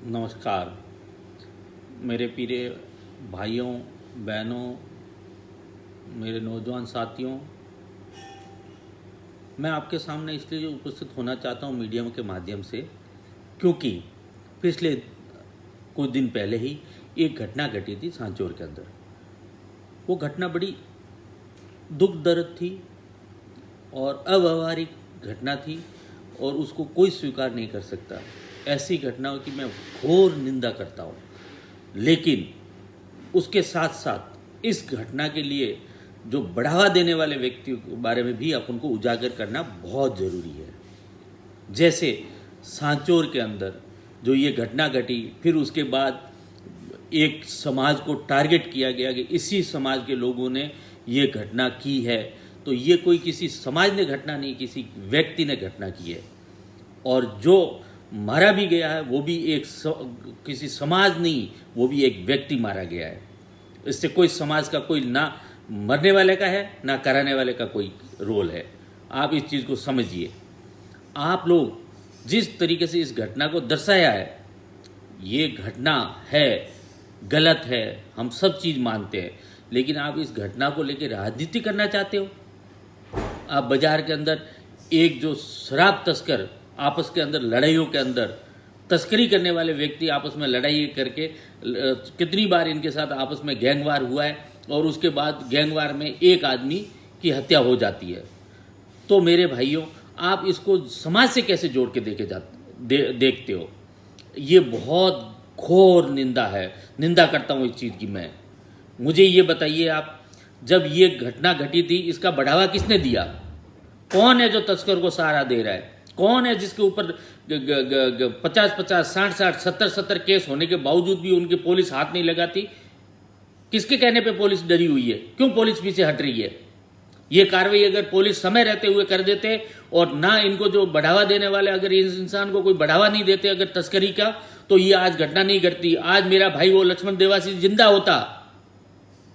नमस्कार मेरे प्रिय भाइयों बहनों, मेरे नौजवान साथियों। मैं आपके सामने इसलिए उपस्थित होना चाहता हूँ मीडिया के माध्यम से, क्योंकि पिछले कुछ दिन पहले ही एक घटना घटी थी सांचौर के अंदर। वो घटना बड़ी दुख दर्द थी और अव्यवहारिक घटना थी और उसको कोई स्वीकार नहीं कर सकता। ऐसी घटनाओं की मैं घोर निंदा करता हूँ, लेकिन उसके साथ साथ इस घटना के लिए जो बढ़ावा देने वाले व्यक्तियों के बारे में भी अपन को उजागर करना बहुत ज़रूरी है। जैसे सांचौर के अंदर जो ये घटना घटी, फिर उसके बाद एक समाज को टारगेट किया गया कि इसी समाज के लोगों ने ये घटना की है। तो ये कोई किसी समाज ने घटना नहीं, किसी व्यक्ति ने घटना की है। और जो मारा भी गया है वो भी किसी समाज नहीं, वो भी एक व्यक्ति मारा गया है। इससे कोई समाज का कोई ना मरने वाले का है ना कराने वाले का कोई रोल है। आप इस चीज़ को समझिए। आप लोग जिस तरीके से इस घटना को दर्शाया है, ये घटना है, गलत है, हम सब चीज़ मानते हैं, लेकिन आप इस घटना को लेकर राजनीति करना चाहते हो। आप बाजार के अंदर एक जो शराब तस्कर आपस के अंदर लड़ाइयों के अंदर तस्करी करने वाले व्यक्ति आपस में लड़ाई करके कितनी बार इनके साथ आपस में गैंगवार हुआ है और उसके बाद गैंगवार में एक आदमी की हत्या हो जाती है। तो मेरे भाइयों, आप इसको समाज से कैसे जोड़ के देखते हो? ये बहुत घोर निंदा है। निंदा करता हूँ इस चीज़ की मैं। मुझे ये बताइए आप, जब ये घटना घटी थी इसका बढ़ावा किसने दिया? कौन है जो तस्कर को सहारा दे रहा है? कौन है जिसके ऊपर 50-50, 60-60, 70-70 केस होने के बावजूद भी उनकी पुलिस हाथ नहीं लगाती? किसके कहने पे पुलिस डरी हुई है? क्यों पुलिस पीछे हट रही है? ये कार्रवाई अगर पुलिस समय रहते हुए कर देते और ना इनको जो बढ़ावा देने वाले, अगर इस इंसान को कोई बढ़ावा नहीं देते अगर तस्करी का, तो ये आज घटना नहीं घटती। आज मेरा भाई वो लक्ष्मण देवासी जिंदा होता।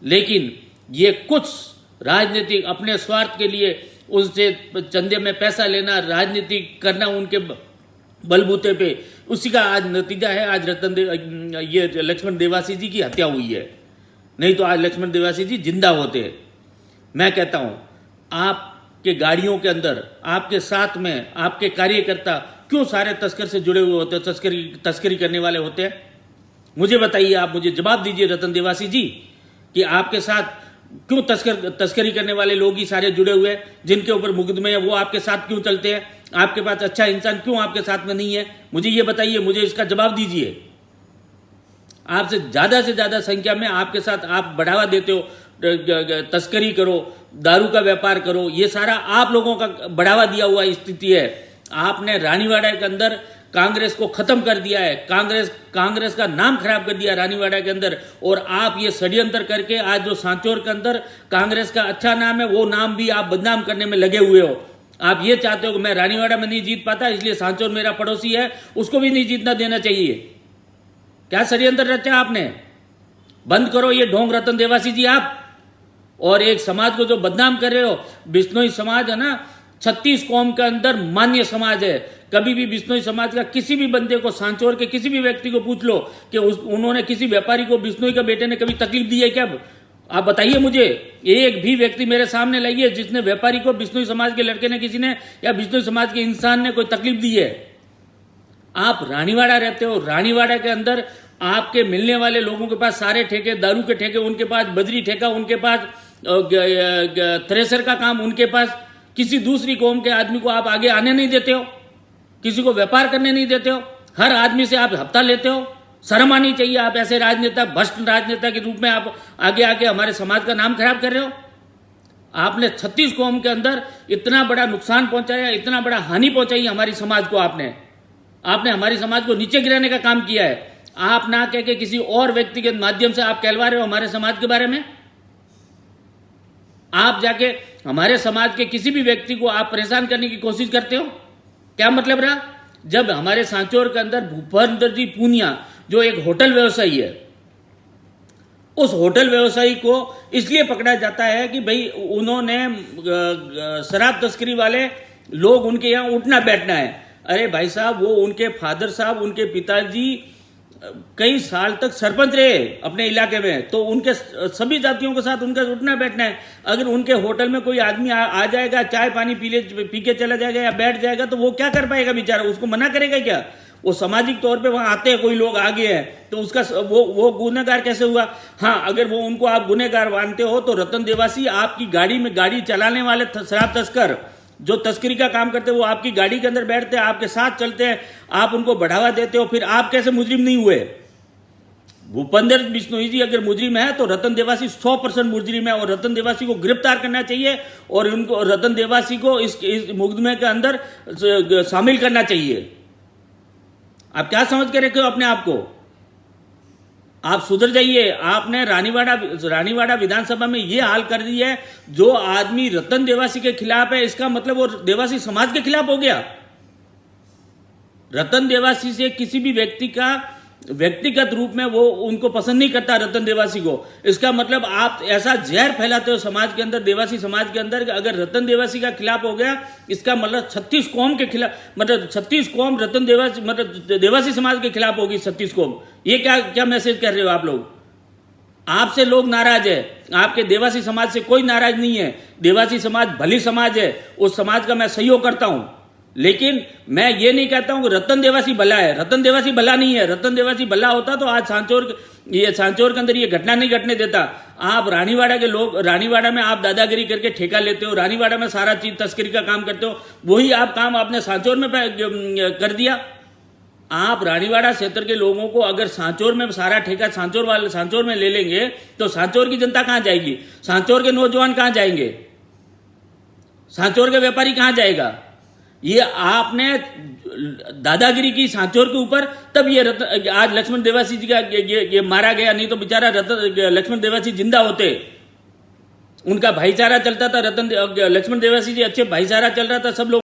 लेकिन ये कुछ राजनीतिक अपने स्वार्थ के लिए उनसे चंदे में पैसा लेना, राजनीति करना उनके बलबूते पे, उसी का आज नतीजा है। आज ये लक्ष्मण देवासी जी की हत्या हुई है। नहीं तो आज लक्ष्मण देवासी जी जिंदा होते। मैं कहता हूं, आपके गाड़ियों के अंदर, आपके साथ में आपके कार्यकर्ता क्यों सारे तस्कर से जुड़े हुए होते हैं, तस्करी करने वाले होते हैं? मुझे बताइए, आप मुझे जवाब दीजिए रतन देवासी जी, कि आपके साथ क्यों तस्करी करने वाले लोग ही सारे जुड़े हुए हैं? जिनके ऊपर मुकदमे हैं वो आपके साथ क्यों चलते हैं? आपके पास अच्छा इंसान क्यों आपके साथ में नहीं है? मुझे ये बताइए, मुझे इसका जवाब दीजिए। आपसे ज्यादा संख्या में आपके साथ आप बढ़ावा देते हो, तस्करी करो, दारू का व्यापार करो, ये सारा आप लोगों का बढ़ावा दिया हुआ स्थिति है। आपने रानीवाड़ा के अंदर कांग्रेस को खत्म कर दिया है, कांग्रेस का नाम खराब कर दिया रानीवाड़ा के अंदर। और आप ये षड्यंत्र करके आज जो सांचौर के अंदर कांग्रेस का अच्छा नाम है, वो नाम भी आप बदनाम करने में लगे हुए हो। आप ये चाहते हो कि मैं रानीवाड़ा में नहीं जीत पाता, इसलिए सांचौर मेरा पड़ोसी है, उसको भी नहीं जीतना देना चाहिए। क्या षड्यंत्र रचा आपने? बंद करो ये ढोंग रतन देवासी जी आप। और एक समाज को जो बदनाम कर रहे हो, बिश्नोई समाज है ना, 36 कौम के अंदर मान्य समाज है। कभी भी बिश्नोई समाज का किसी भी बंदे को, सांचौर के किसी भी व्यक्ति को पूछ लो कि उन्होंने किसी व्यापारी को, बिश्नोई के बेटे ने कभी तकलीफ दी है क्या? आप बताइए मुझे, एक भी व्यक्ति मेरे सामने लाइए जिसने व्यापारी को, बिश्नोई समाज के लड़के ने किसी ने या बिश्नोई समाज के इंसान ने कोई तकलीफ दी है? आप रानीवाड़ा रहते हो, रानीवाड़ा के अंदर आपके मिलने वाले लोगों के पास सारे ठेके, दारू के ठेके उनके पास, बजरी ठेका उनके पास, थ्रेसर का काम उनके पास। किसी दूसरी कौम के आदमी को आप आगे आने नहीं देते हो, किसी को व्यापार करने नहीं देते हो, हर आदमी से आप हफ्ता लेते हो। शर्म आनी चाहिए। आप ऐसे राजनेता, भ्रष्ट राजनेता के रूप में आप आगे आके हमारे समाज का नाम खराब कर रहे हो। आपने 36 कौम के अंदर इतना बड़ा नुकसान पहुंचाया, इतना बड़ा हानि पहुंचाई हमारी समाज को। आपने हमारी समाज को नीचे गिराने का काम किया है। आप ना कह के किसी और व्यक्ति के माध्यम से आप कहलवा रहे हो हमारे समाज के बारे में। आप जाके हमारे समाज के किसी भी व्यक्ति को आप परेशान करने की कोशिश करते हो। क्या मतलब रहा? जब हमारे सांचौर के अंदर भूपेंद्र जी पूनिया जो एक होटल व्यवसायी है, उस होटल व्यवसायी को इसलिए पकड़ा जाता है कि भाई उन्होंने शराब तस्करी वाले लोग उनके यहाँ उठना बैठना है। अरे भाई साहब, वो उनके फादर साहब, उनके पिताजी कई साल तक सरपंच रहे अपने इलाके में, तो उनके सभी जातियों के साथ उनका उठना बैठना है। अगर उनके होटल में कोई आदमी आ जाएगा, चाय पानी पी के चला जाएगा या बैठ जाएगा, तो वो क्या कर पाएगा बेचारा? उसको मना करेगा क्या? वो सामाजिक तौर पे वहां आते हैं, कोई लोग आ गए हैं, तो उसका वो गुनहगार कैसे हुआ? हाँ, अगर वो उनको आप गुनहगार मानते हो तो रतन देवासी आपकी गाड़ी में गाड़ी चलाने वाले शराब तस्कर जो तस्करी का काम करते हैं, वो आपकी गाड़ी के अंदर बैठते हैं, आपके साथ चलते हैं, आप उनको बढ़ावा देते हो, फिर आप कैसे मुजरिम नहीं हुए? भूपेंद्र बिश्नोई जी अगर मुजरिम है तो रतन देवासी 100% मुजरिम है, और रतन देवासी को गिरफ्तार करना चाहिए और उनको रतन देवासी को इस मुकदमे के अंदर शामिल करना चाहिए। आप क्या समझ के रखे हो अपने आप को? आप सुधर जाइए। आपने रानीवाड़ा विधानसभा में ये हाल कर दी है, जो आदमी रतन देवासी के खिलाफ है, इसका मतलब वो देवासी समाज के खिलाफ हो गया। रतन देवासी से किसी भी व्यक्ति का व्यक्तिगत रूप में वो उनको पसंद नहीं करता रतन देवासी को। इसका मतलब आप ऐसा जहर फैलाते हो समाज के अंदर, देवासी समाज के अंदर, अगर रतन देवासी का खिलाफ हो गया, इसका मतलब 36 कौम के खिलाफ, मतलब 36 कौम रतन देवासी, मतलब देवासी समाज के खिलाफ होगी 36 कौम। ये क्या मैसेज कर रहे हो आप लोग? आपसे लोग नाराज है, आपके देवासी समाज से कोई नाराज नहीं है। देवासी समाज भली समाज है, उस समाज का मैं सहयोग करता हूं, लेकिन मैं ये नहीं कहता हूं कि रतन देवासी भला है। रतन देवासी भला नहीं है। रतन देवासी भला होता तो आज सांचौर के अंदर ये घटना नहीं घटने देता। आप रानीवाड़ा के लोग, रानीवाड़ा में आप दादागिरी करके ठेका लेते हो, रानीवाड़ा में सारा चीज तस्करी का काम करते हो, वही आप काम आपने सांचौर में कर दिया। आप रानीवाड़ा क्षेत्र के लोगों को अगर सांचौर में सारा ठेका सांचौर में ले लेंगे, तो सांचौर की जनता कहां जाएगी? सांचौर के नौजवान कहां जाएंगे? सांचौर के व्यापारी कहां जाएगा? ये आपने दादागिरी की सांचौर के ऊपर, तब ये आज लक्ष्मण देवासी जी का ये मारा गया। नहीं तो बेचारा लक्ष्मण देवासी जिंदा होते, उनका भाईचारा चलता था। लक्ष्मण देवासी जी अच्छे भाईचारा चल रहा था, सब लोग